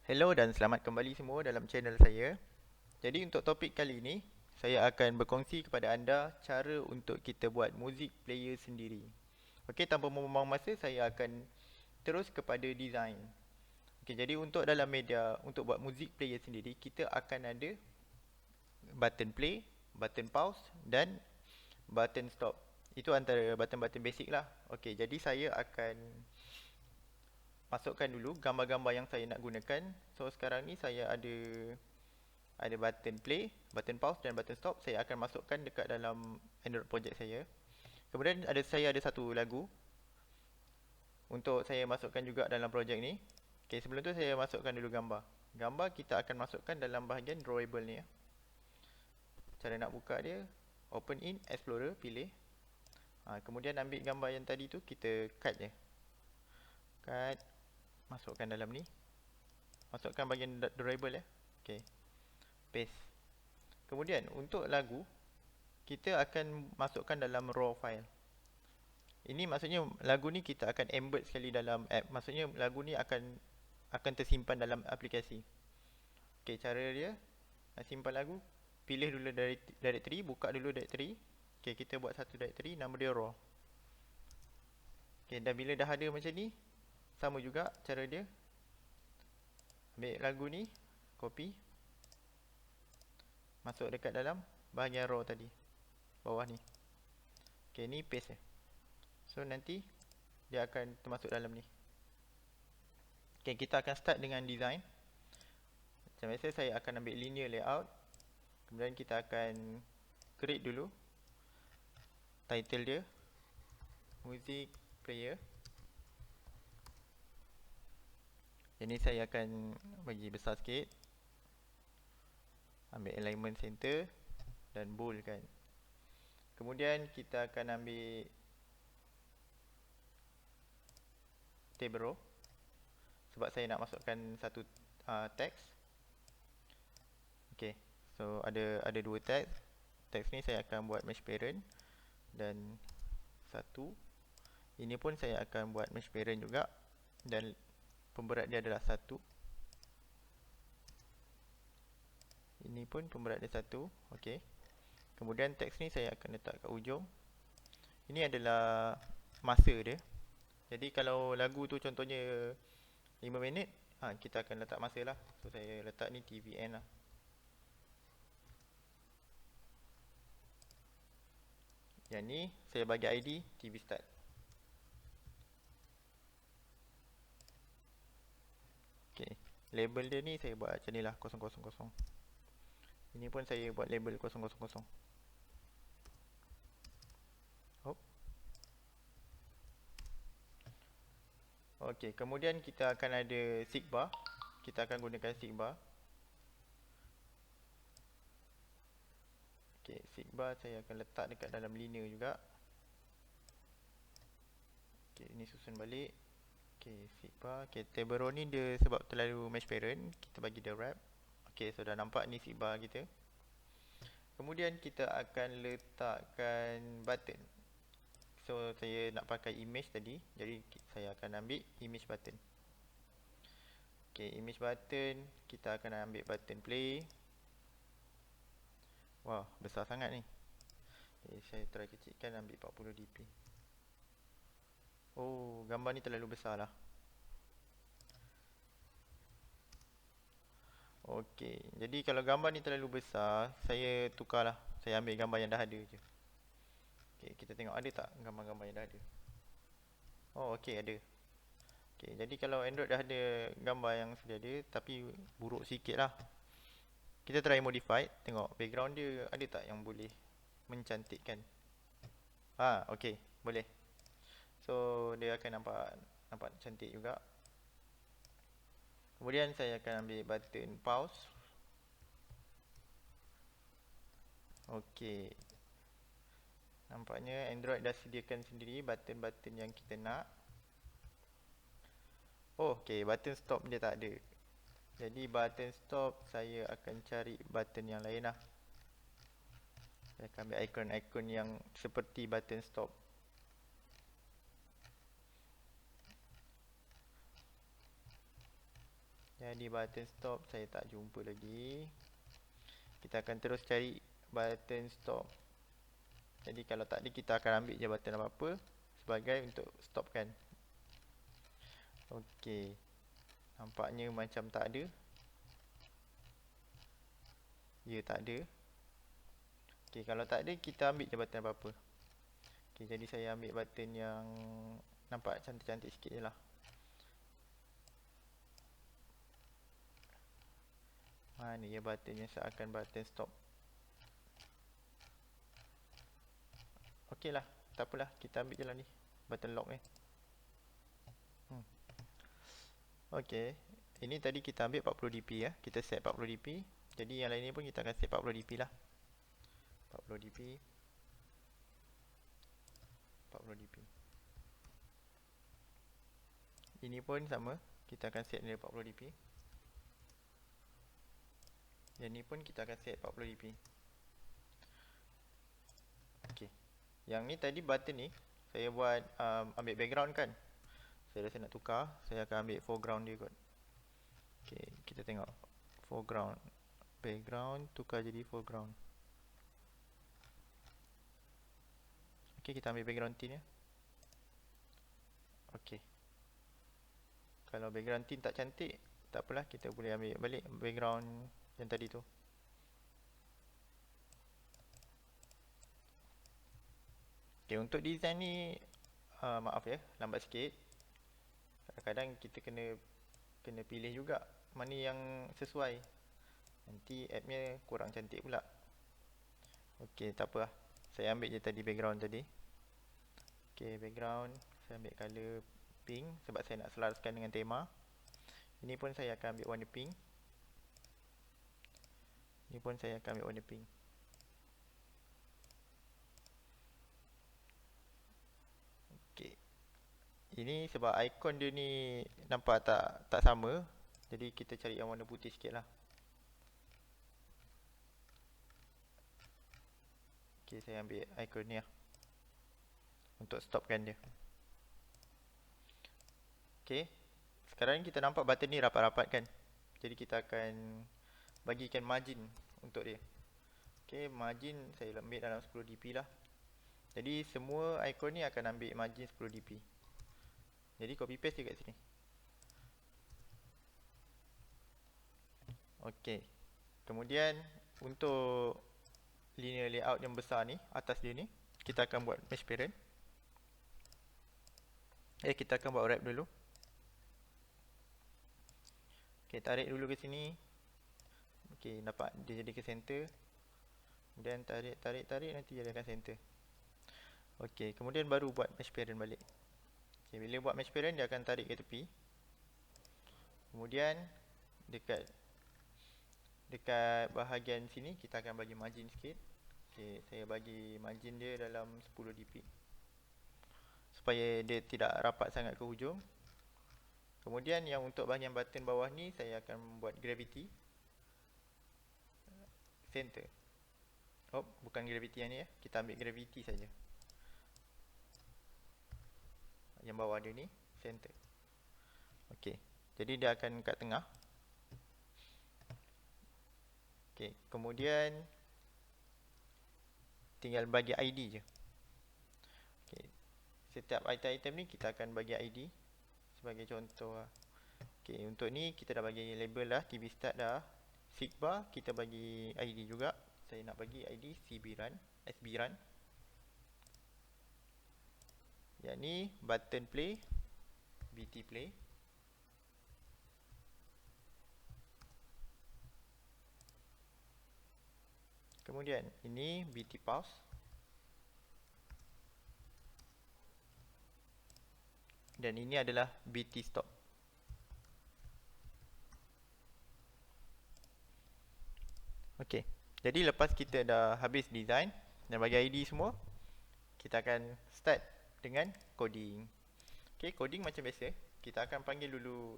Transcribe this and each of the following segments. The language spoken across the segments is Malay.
Hello dan selamat kembali semua dalam channel saya. Jadi untuk topik kali ini, saya akan berkongsi kepada anda cara untuk kita buat muzik player sendiri. Okey, tanpa membuang masa, saya akan terus kepada design. Okey, jadi untuk dalam media, untuk buat muzik player sendiri, kita akan ada button play, button pause dan button stop. Itu antara button-button basic lah. Okey, jadi saya akan masukkan dulu gambar-gambar yang saya nak gunakan. So sekarang ni saya ada button play, button pause dan button stop. Saya akan masukkan dekat dalam Android project saya. Kemudian saya ada satu lagu untuk saya masukkan juga dalam project ni. Okey, sebelum tu saya masukkan dulu gambar. Gambar kita akan masukkan dalam bahagian drawable ni ya. Cara nak buka dia, open in Explorer, pilih. Kemudian ambil gambar yang tadi tu, kita cut je. Cut, masukkan dalam ni. Masukkan bahagian drawable ya. Okey, paste. Kemudian untuk lagu, kita akan masukkan dalam raw file. Ini maksudnya lagu ni kita akan embed sekali dalam app. Maksudnya lagu ni akan tersimpan dalam aplikasi. Okey, cara dia nak simpan lagu, pilih dulu directory, buka dulu directory. Okey, kita buat satu directory, nama dia raw. Okey, dan bila dah ada macam ni, sama juga cara dia. Ambil lagu ni, copy, masuk dekat dalam bahagian raw tadi, bawah ni. Okey, ni paste. So nanti dia akan termasuk dalam ni. Okay, kita akan start dengan design. Macam biasa saya akan ambil linear layout. Kemudian kita akan create dulu title dia, music player. Ini saya akan bagi besar sikit. Ambil alignment center dan bold kan. Kemudian kita akan ambil tab row sebab saya nak masukkan satu teks. Okay, so ada dua teks. Teks ni saya akan buat mesh parent dan satu. Ini pun saya akan buat mesh parent juga dan pemberat dia adalah satu. Ini pun pemberat dia satu. Okay. Kemudian teks ni saya akan letak kat ujung. Ini adalah masa dia. Jadi kalau lagu tu contohnya 5 minit, kita akan letak masa lah. So saya letak ni TVN lah. Yang ni saya bagi ID TV start. Okay, label dia ni saya buat macam ni lah, 000. Ini pun saya buat label 000. Hop. Okay, kemudian kita akan ada seek bar. Kita akan gunakan seek bar. Okay, seek bar saya akan letak dekat dalam linear juga. Okay, ini susun balik. Okay, seek bar. Okay, table row ni dia sebab terlalu mesh parent, kita bagi dia wrap. Okay, so dah nampak ni seek bar kita. Kemudian kita akan letakkan button. So saya nak pakai image tadi, jadi saya akan ambil image button. Okay, image button, kita akan ambil button play. Wah, besar sangat ni. Okay, saya try kecilkan, ambil 40dp. Oh, gambar ni terlalu besar lah. Okey, jadi kalau gambar ni terlalu besar, saya tukarlah. Saya ambil gambar yang dah ada je. Okey, kita tengok ada tak gambar-gambar yang dah ada. Oh, okey, ada. Okey, jadi kalau Android dah ada gambar yang sudah ada, tapi buruk sikit lah. Kita try modify, tengok background dia ada tak yang boleh mencantikkan. Okey, boleh. So, dia akan nampak cantik juga. Kemudian saya akan ambil button pause. Okey. Nampaknya Android dah sediakan sendiri button-button yang kita nak. Oh, okey, button stop dia tak ada. Jadi button stop saya akan cari button yang lain lah. Saya akan ambil ikon-ikon yang seperti button stop. Jadi button stop saya tak jumpa lagi. Kita akan terus cari button stop. Jadi kalau tak ada, kita akan ambil je button apa-apa sebagai untuk stopkan. Okey. Nampaknya macam tak ada. Ya, tak ada. Okey, kalau tak ada, kita ambil je button apa-apa. Okey, jadi saya ambil button yang nampak cantik-cantik sikit je lah. Mana ya button yang seakan button stop? Okey lah, tak apalah, kita ambil je lah ni button lock ni. Okey, ini tadi kita ambil 40 dp ya. Kita set 40 dp. Jadi yang lain ni pun kita akan set 40 dp lah. 40 dp. 40 dp. Ini pun sama, kita akan set nilai 40 dp. Yang ni pun kita akan set 40 dp. Okey. Yang ni tadi button ni saya buat ambil background kan. Saya rasa nak tukar, saya akan ambil foreground dia kot. Okey, kita tengok foreground. Background tukar jadi foreground. Okey, kita ambil background tint ya. Okey. Kalau background tint tak cantik, tak apalah, kita boleh ambil balik background yang tadi tu. Okay, untuk design ni maaf ya, lambat sikit. Kadang-kadang kita kena pilih juga mana yang sesuai. Nanti appnya kurang cantik pula. Okay, tak apa lah. Saya ambil je tadi background tadi. Okay, background saya ambil color pink sebab saya nak selaraskan dengan tema. Ini pun saya akan ambil warna pink. Ini pun saya akan ambil warna pink. Okay. Ini sebab ikon dia ni nampak tak sama. Jadi kita cari yang warna putih sikit lah. Okay, saya ambil ikon ni lah untuk stopkan dia. Okay, sekarang kita nampak button ni rapat-rapat kan. Jadi kita akan bagikan margin untuk dia. Okay, margin saya ambil dalam 10 dp lah. Jadi semua ikon ni akan ambil margin 10 dp. Jadi copy paste je kat sini. Okay, kemudian untuk linear layout yang besar ni, atas dia ni, kita akan buat mesh parent. Kita akan buat wrap dulu. Okay, tarik dulu ke sini. Okay, nampak dia jadi ke center. Kemudian tarik nanti dia akan center. Okay, kemudian baru buat mesh parent balik. Okay, bila buat mesh parent dia akan tarik ke tepi. Kemudian dekat bahagian sini kita akan bagi margin sikit. Okay, saya bagi margin dia dalam 10 dp supaya dia tidak rapat sangat ke hujung. Kemudian yang untuk bahagian button bawah ni saya akan buat gravity center. Oh, bukan gravity yang ni ya. Kita ambil gravity saja. Yang bawah dia ni center. Okey. Jadi dia akan kat tengah. Okey, kemudian tinggal bagi ID je. Okey. Setiap item-item ni kita akan bagi ID sebagai contoh lah. Okay, untuk ni kita dah bagi label dah, TV start dah. Sigbar kita bagi ID juga. Saya nak bagi ID SB run. Yang ni button play, BT play. Kemudian ini BT pause. Dan ini adalah BT stop. Okey. Jadi lepas kita dah habis design dan bagi ID semua, kita akan start dengan coding. Okey, coding macam biasa. Kita akan panggil dulu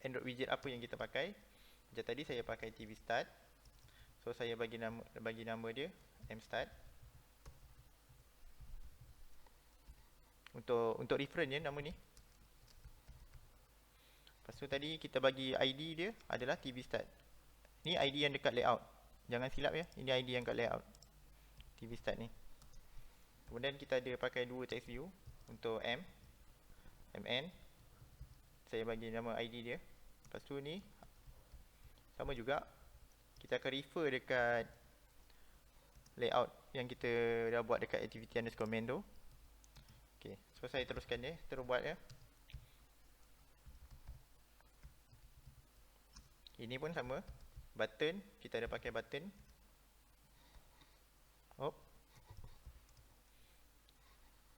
Android widget apa yang kita pakai. Macam tadi saya pakai TV start. So saya bagi nama dia mstart. Untuk reference je nama ni. Lepas tu tadi kita bagi ID dia adalah TV start. Ni ID yang dekat layout. Jangan silap ya, ini ID yang dekat layout. TV start ni. Kemudian kita ada pakai dua text view untuk MN. Saya bagi nama ID dia. Lepas tu ni sama juga, kita akan refer dekat layout yang kita dah buat dekat activity underscore main tu. Okay, so saya teruskan je, terus buat ya. Ini pun sama, button, kita ada pakai button. Oh.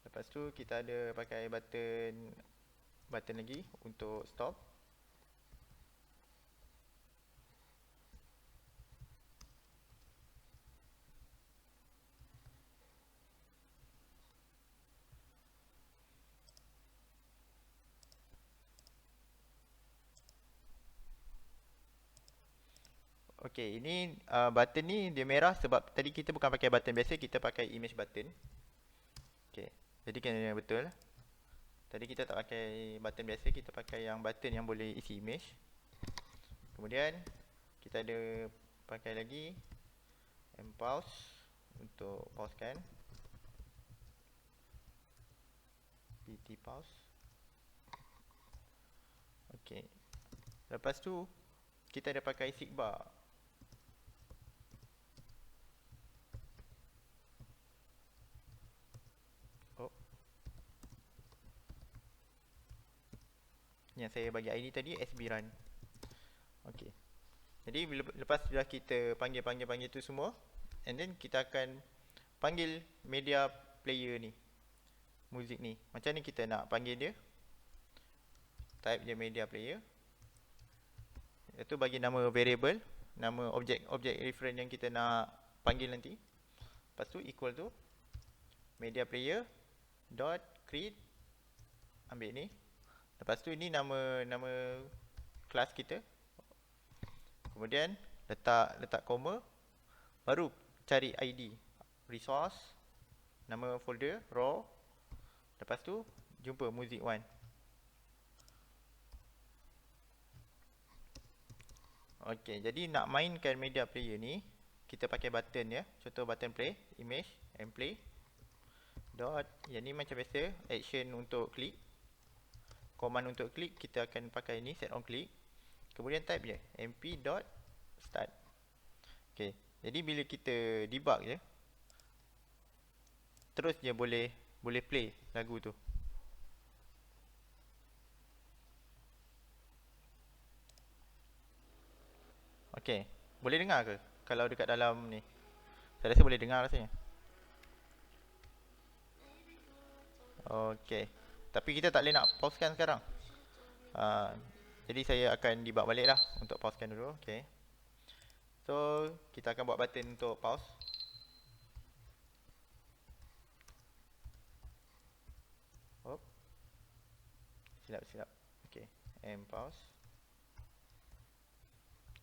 Lepas tu kita ada pakai button lagi untuk stop. Okay, ini button ni dia merah sebab tadi kita bukan pakai button biasa, kita pakai image button. Okay, jadi kena betul. Tadi kita tak pakai button biasa, kita pakai yang button yang boleh isi image. Kemudian kita ada pakai lagi mpause untuk pausekan. pt pause. Okay, lepas tu kita ada pakai seekbar. Oh, yang saya bagi ID tadi sbrun. Okay, jadi lepas sudah kita panggil tu semua, and then kita akan panggil media player ni, muzik ni. Macam ni kita nak panggil dia. Type je media player. Itu bagi nama variable, nama objek reference yang kita nak panggil nanti. Lepas tu equal tu media player dot create, ambil ni. Lepas tu ini nama kelas kita. Kemudian letak koma, baru cari ID resource, nama folder raw. Lepas tu jumpa music 1. Okey, jadi nak mainkan media player ni, kita pakai button ya. Contoh button play, image and play. Dot, yang ni macam biasa, action untuk klik. Command untuk klik, kita akan pakai ni, set on click. Kemudian type je, mp.start. Okey, jadi bila kita debug je, terus je boleh play lagu tu. Okey, boleh dengar ke kalau dekat dalam ni? Saya rasa boleh dengar rasanya. Okey, tapi kita tak boleh nak pausekan sekarang. Jadi saya akan debug balik lah untuk pausekan dulu. Okey, so kita akan buat button untuk pause. Oh, silap. Okey, pause.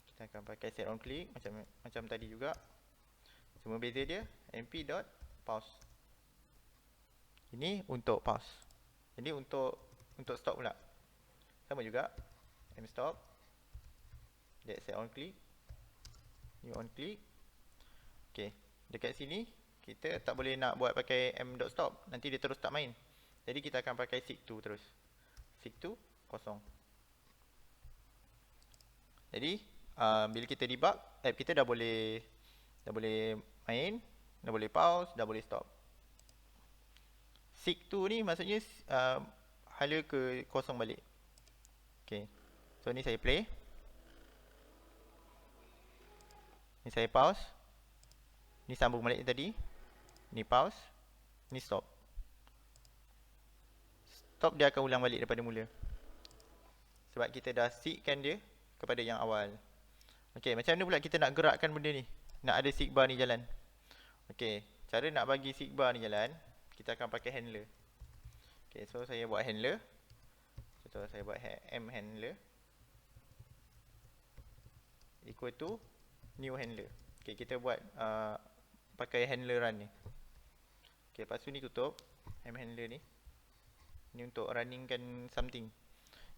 Kita akan pakai set on click macam tadi juga. Cuma beza dia mp.pause. Ini untuk pause. Jadi untuk stop pula. Sama juga. Mstop. That set on click. New on click. Okey, dekat sini kita tak boleh nak buat pakai m.stop. Nanti dia terus tak main. Jadi kita akan pakai seek2 terus. Seek2 kosong. Jadi bila kita debug, app kita dah boleh main, dah boleh pause, dah boleh stop. Seek2 ni maksudnya hala ke kosong balik. Okay, so ni saya play, ni saya pause, ni sambung balik tadi, ni pause, ni stop. Stop dia akan ulang balik daripada mula, sebab kita dah seekkan dia kepada yang awal. Okay, macam mana pula kita nak gerakkan benda ni, nak ada seekbar ni jalan? Okay, cara nak bagi seekbar ni jalan, kita akan pakai handler. Okay, so saya buat handler. Contoh saya buat handler equal to new handler. Okay, kita buat pakai handler run ni. Okay, lepas tu ni tutup handler ni. Ni untuk runningkan something.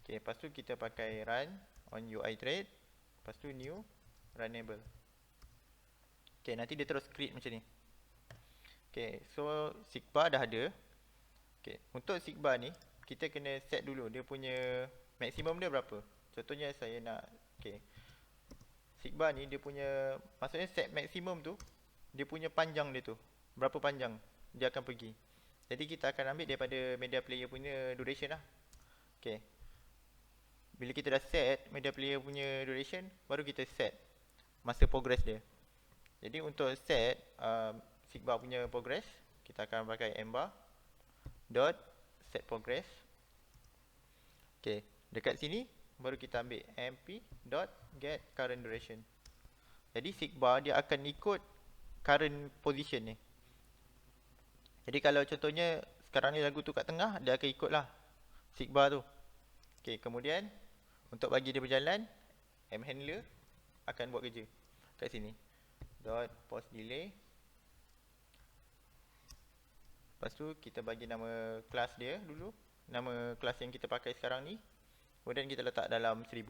Okay, lepas tu kita pakai run on UI thread. Lepas tu new runnable. Okay, nanti dia terus create macam ni. Okay, so seekbar dah ada. Okay, untuk seekbar ni kita kena set dulu dia punya maksimum dia berapa. Contohnya saya nak, okay, seekbar ni dia punya, maksudnya set maksimum tu dia punya panjang dia tu, berapa panjang dia akan pergi. Jadi kita akan ambil daripada media player punya duration lah. Okay, bila kita dah set media player punya duration, baru kita set masa progress dia. Jadi untuk set seekbar punya progress, kita akan pakai mbar dot set progress. Okay, dekat sini baru kita ambil mp dot get current duration. Jadi seekbar dia akan ikut current position ni. Jadi kalau contohnya sekarang ni lagu tu kat tengah, dia akan ikut lah seekbar tu. Okay, kemudian untuk bagi dia berjalan, mhandler akan buat kerja kat sini. Dot pause delay. Lepas tu kita bagi nama kelas dia dulu, nama kelas yang kita pakai sekarang ni. Kemudian kita letak dalam 1000.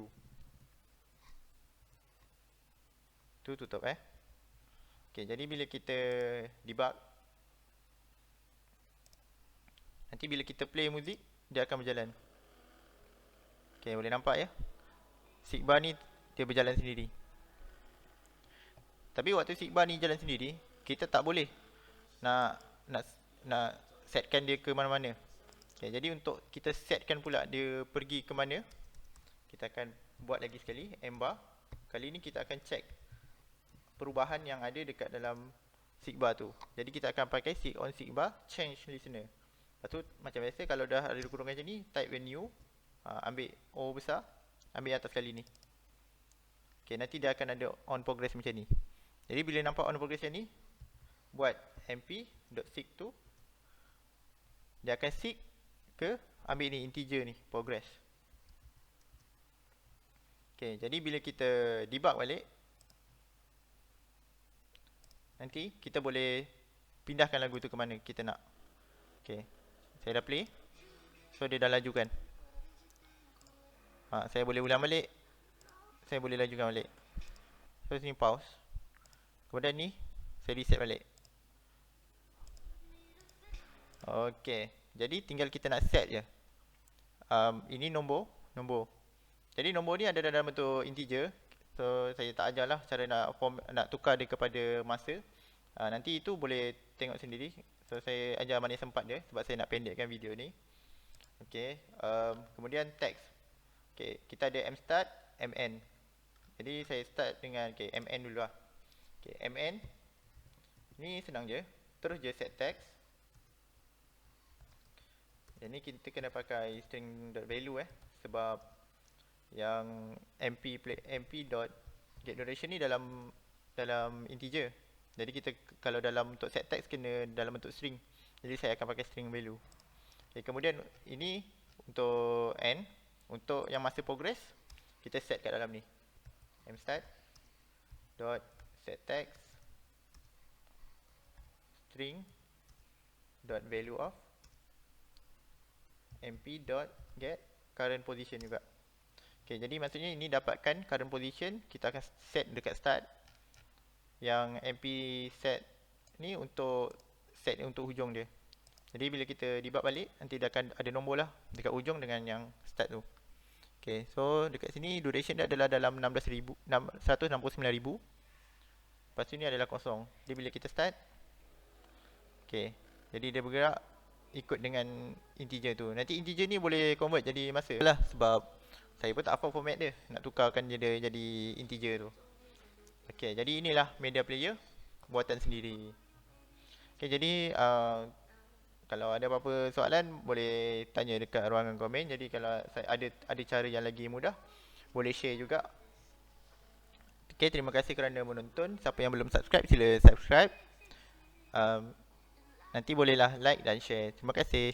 Tu tutup Okay, jadi bila kita debug, nanti bila kita play muzik, dia akan berjalan. Okay, boleh nampak ya, seekbar ni dia berjalan sendiri. Tapi waktu seekbar ni jalan sendiri, kita tak boleh nak setkan dia ke mana-mana. Okay, jadi untuk kita setkan pula dia pergi ke mana, kita akan buat lagi sekali mbar. Kali ni kita akan check perubahan yang ada dekat dalam seekbar tu. Jadi kita akan pakai seek on seekbar change listener. Lepas tu macam biasa kalau dah ada kurungan macam ni, type new, ambil O besar, ambil atas kali ni. Okay, nanti dia akan ada on progress macam ni. Jadi bila nampak on progress macam ni, buat mp.seek tu, dia akan seek ke ambil ni integer ni progress. Okay, jadi bila kita debug balik, nanti kita boleh pindahkan lagu tu ke mana kita nak. Okay, saya dah play, so dia dah lajukan. Saya boleh ulang balik, saya boleh lajukan balik. So sini pause, kemudian ni saya reset balik. Okay, jadi tinggal kita nak set je. Ini nombor. Jadi nombor ni ada dalam bentuk integer. So saya tak ajar lah cara nak tukar dia kepada masa. Nanti itu boleh tengok sendiri. So saya ajar mana sempat dia, sebab saya nak pendekkan video ni. Okay, kemudian text. Okay, kita ada mstart, mn. Jadi saya start dengan mn dulu lah. Okay, mn ni senang je, terus je set text. Jadi kita kena pakai string.value sebab yang mp.getDuration ni dalam integer. Jadi kita kalau dalam untuk set text kena dalam bentuk string. Jadi saya akan pakai string value. Okay, kemudian ini untuk n, untuk yang masa progress kita set kat dalam ni. mstart dot set text string dot value of mp.get current position juga. Okay, jadi maksudnya ini dapatkan current position, kita akan set dekat start. Yang mp set ni untuk set untuk hujung dia. Jadi bila kita debug balik, nanti dia akan ada nombor lah dekat hujung dengan yang start tu. Okay, so dekat sini duration dia adalah dalam 169,000. Lepas tu ni adalah kosong. Jadi bila kita start, okay, jadi dia bergerak ikut dengan integer tu. Nanti integer ni boleh convert jadi masa lah, sebab saya pun tak hafal format dia, nak tukarkan dia jadi integer tu. Okay, jadi inilah media player buatan sendiri. Okay, jadi kalau ada apa-apa soalan boleh tanya dekat ruangan komen. Jadi kalau saya ada cara yang lagi mudah, boleh share juga. Okay, terima kasih kerana menonton. Siapa yang belum subscribe, sila subscribe. Nanti bolehlah like dan share. Terima kasih.